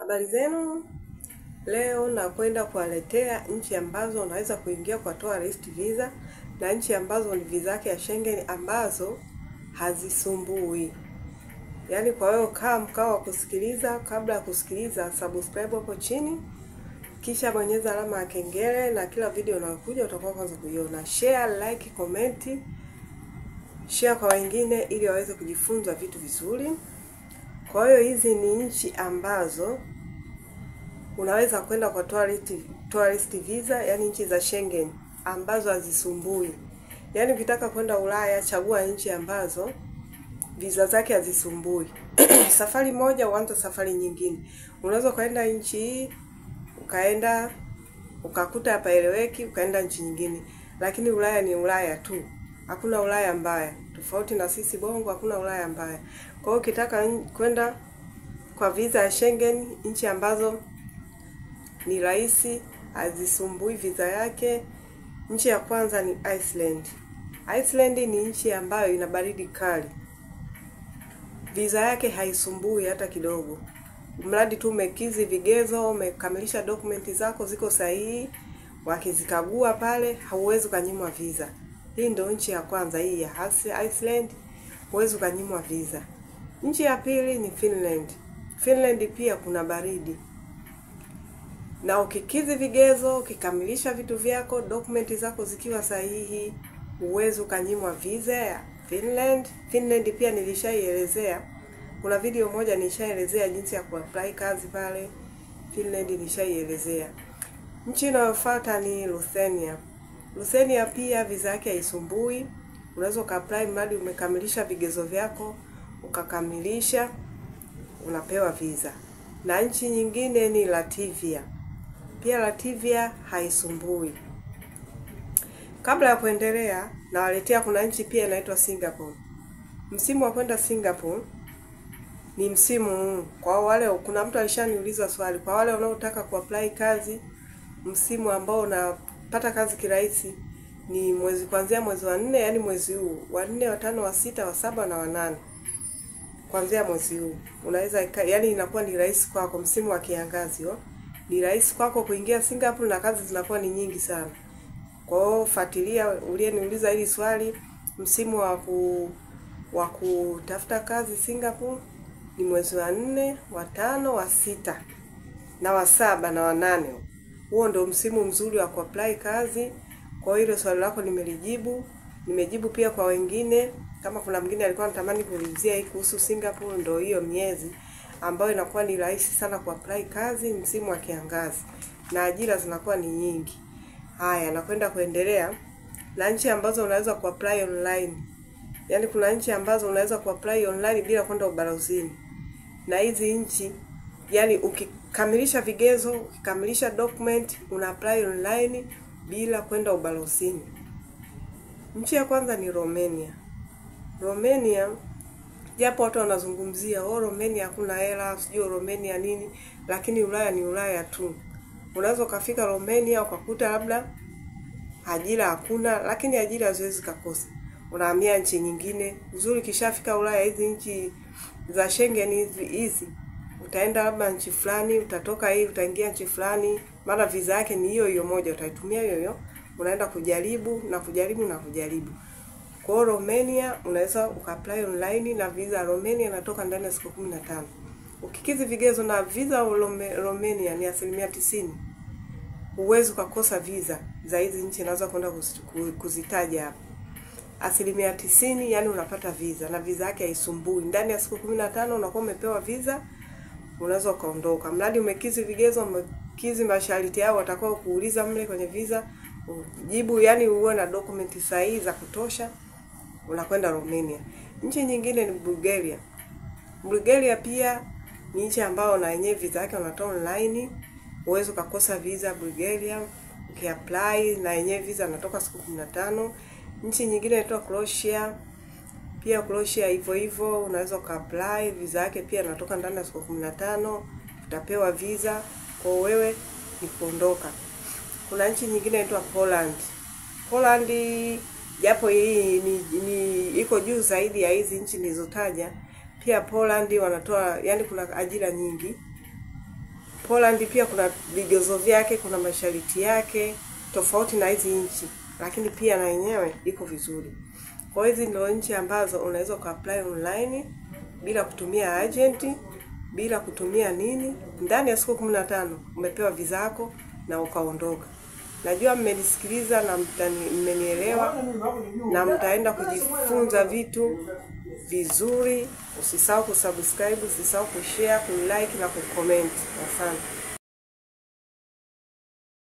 Habari zenu. Leo nakwenda kuwaletea nchi ambazo unaweza kuingia kwa tourist visa na nchi ambazo ni visa yake ya Schengen ambazo hazisumbui. Yaani kwa hiyo kaa mkao wa kusikiliza. Kabla ya kusikiliza, subscribe hapo chini. Kisha bonyeza alama ya kengele na kila video inayokuja utakuwa kwanza kuiona. Share, like, comment. Share kwa wengine ili waweze kujifunza vitu vizuri. Kwa hiyo hizi ni nchi ambazo unaweza kwenda kwa tourist visa, yani nchi za Schengen ambazo hazisumbui. Yani ukitaka kwenda Ulaya, chagua nchi ambazo visa zake hazisumbui. Safari moja uanze safari nyingine. Unaweza kwenda nchi hii, ukaenda ukakuta hapa eleweki, ukaenda nchi nyingine. Lakini Ulaya ni Ulaya tu. Hakuna Ulaya mbaya. Tofauti na sisi Bongo, hakuna Ulaya mbaya. Kwa hiyo ukitaka kwenda kwa visa ya Schengen, nchi ambazo ni rahisi, hazisumbui visa yake. Nchi ya kwanza ni Iceland. Iceland ni nchi ambayo ina baridi kali. Visa yake haisumbui hata kidogo. Mradi tu umekizi vigezo, umekamilisha dokumenti zako ziko sahihi, wakizikagua pale hauwezi kunyimwa visa. Hii ndio nchi ya kwanza, hii ya Iceland, huwezi kunyimwa visa. Nchi ya pili ni Finland. Finland pia kuna baridi. Na ukikizi vigezo, ukikamilisha vitu vyako, dokumenti zako zikiwa sahihi, uwezo ukanyimwa visa ya Finland. Finland pia nilishaielezea. Kuna video moja nishaelezea jinsi ya kuapply kazi pale. Finland nilishaielezea. Nchi inayofuata ni Lithuania. Lithuania pia visa yake haisumbui. Unaweza ukaapply mradi umekamilisha vigezo vyako, ukakamilisha, unapewa visa. Na nchi nyingine ni Latvia. Pia Latvia haisumbui. Kabla ya kuendelea, nawaletea kuna nchi pia inaitwa Singapore. Msimu wa kwenda Singapore ni msimu kwa wale, kuna mtu alishaniuliza swali, kwa wale wanaotaka kuapply kazi, msimu ambao unapata kazi kirahisi ni mwezi kuanzia mwezi wa 4, yani mwezi huu, wa 4, wa 5, wa 6, wa 7 na wa 8. Kuanzia mwezi huu unaweza, yani inakuwa ni rahisi kwako. Msimu wa kiangazi ni rahisi kwako kuingia Singapore na kazi zinakuwa ni nyingi sana. Kwa hiyo fuatilia, uliyeniuliza hili swali, msimu wa kutafuta kazi Singapore ni mwezi wa 4, wa 5, wa 6 na wa 7 na wa 8. Huo ndio msimu mzuri wa kuapply kazi. Kwa hiyo swali lako nimelijibu. Nimejibu pia kwa wengine. Kama kuna mwingine alikuwa anatamani kuulizia hii kuhusu Singapore, ndio hiyo miezi ambayo inakuwa ni rahisi sana kuapply kazi msimu wa kiangazi na ajira zinakuwa ni nyingi. Haya, nakwenda kuendelea na nchi ambazo unaweza kuapply online. Yaani kuna nchi ambazo unaweza kuapply online bila kwenda ubalozini. Na hizi nchi, yani ukikamilisha vigezo, ukikamilisha document, una apply online bila kwenda ubalozini. Nchi ya kwanza ni Romania. Romania, japo watu wanazungumzia Romania hakuna hela, sijui Romania nini, lakini Ulaya ni Ulaya tu. Unaweza kufika Romania ukakuta labda ajira hakuna, lakini ajira haziwezi kukosa. Unahamia nchi nyingine. Uzuri kishafika Ulaya, hizi nchi za Schengen hizi, utaenda labda nchi fulani, utatoka hii utaingia nchi fulani, maana visa yake ni hiyo hiyo moja, utaitumia hiyo hiyo. Unaenda kujaribu na kujaribu na kujaribu. Kwa hiyo Romania unaweza ukaapply online na visa ya Romania inatoka ndani ya siku 15. Ukikizi vigezo na visa Romania ni 90%. Huwezi kukosa visa za hizi nchi naweza kwenda kuzitaja hapa. 90%, yani unapata visa na visa yake haisumbui. Ndani ya siku 15 unakuwa umepewa visa, unaweza kaondoka. Mradi umekizi vigezo, umekizi masharti yao watakao kuuliza mle kwenye visa, jibu, yani uwe na dokumenti sahihi za kutosha, unakwenda Romania. Nchi nyingine ni Bulgaria. Bulgaria pia ni nchi ambayo na yenyewe visa yake unatoa online. Uwezo kukosa visa Bulgaria, ukiapply na yenyewe visa inatoka siku 15. Nchi nyingine inaitwa Croatia. Pia Croatia hivyo hivyo, unaweza kuapply, visa yake pia inatoka ndani ya siku 15, utapewa visa, kwa wewe ni kuondoka. Kuna nchi nyingine inaitwa Poland. Poland japo hii ni iko juu zaidi ya hizi nchi nilizotaja, Pia Poland wanatoa, yani kuna ajira nyingi. Poland pia kuna vigezo vyake, kuna masharti yake tofauti na hizi nchi, lakini pia na yenyewe iko vizuri. Kwa hizi ndio nchi ambazo unaweza kuapply online bila kutumia agent, bila kutumia nini. Ndani ya siku 15 umepewa visa yako na ukaondoka. Najua mmenisikiliza na mmenielewa na mtaenda kujifunza vitu vizuri. Usisahau kusubscribe, usisahau kushare, kulike na kucomment. Asante.